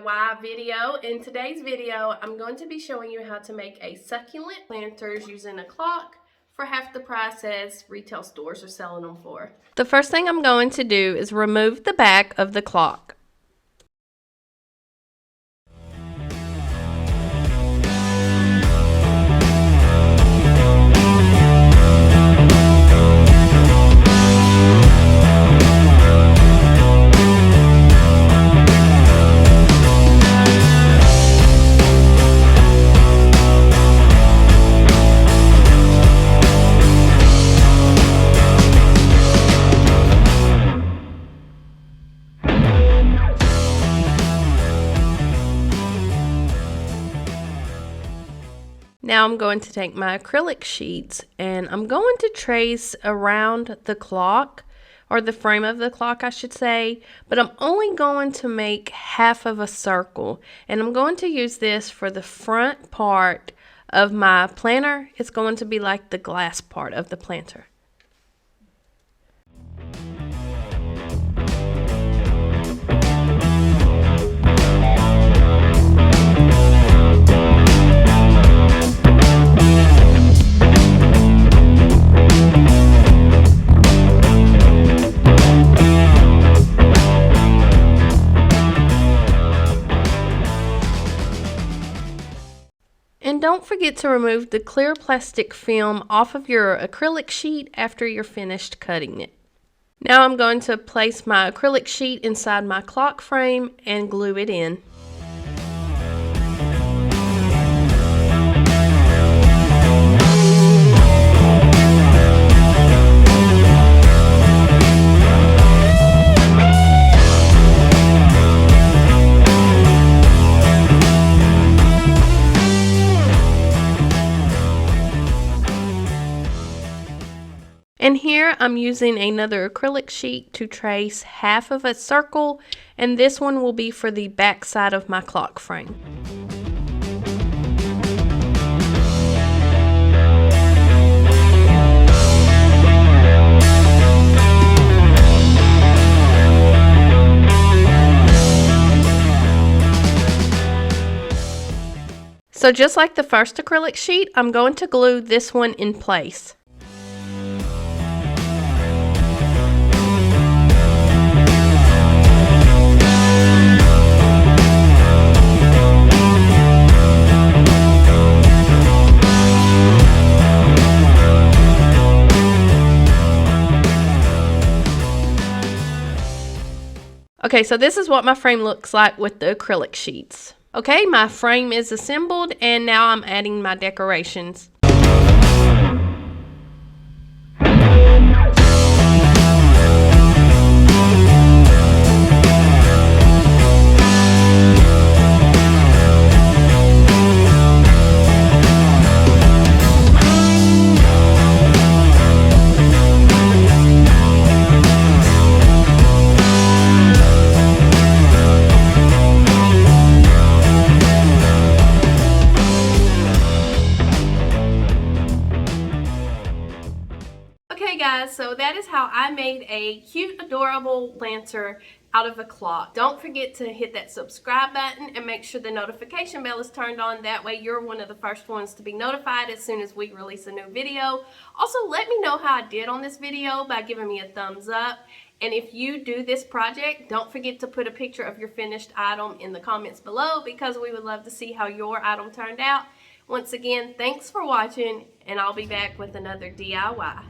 DIY video. In today's video, I'm going to be showing you how to make a succulent planters using a clock for half the price as retail stores are selling them for. The first thing I'm going to do is remove the back of the clock. Now I'm going to take my acrylic sheets and I'm going to trace around the clock, or the frame of the clock I should say, but I'm only going to make half of a circle, and I'm going to use this for the front part of my planter. It's going to be like the glass part of the planter. And don't forget to remove the clear plastic film off of your acrylic sheet after you're finished cutting it. Now I'm going to place my acrylic sheet inside my clock frame and glue it in. And here I'm using another acrylic sheet to trace half of a circle, and this one will be for the back side of my clock frame. So just like the first acrylic sheet, I'm going to glue this one in place. Okay, so this is what my frame looks like with the acrylic sheets. Okay, my frame is assembled and now I'm adding my decorations. Okay guys, so that is how I made a cute, adorable lantern out of a clock. Don't forget to hit that subscribe button and make sure the notification bell is turned on. That way you're one of the first ones to be notified as soon as we release a new video. Also, let me know how I did on this video by giving me a thumbs up. And if you do this project, don't forget to put a picture of your finished item in the comments below, because we would love to see how your item turned out. Once again, thanks for watching, and I'll be back with another DIY.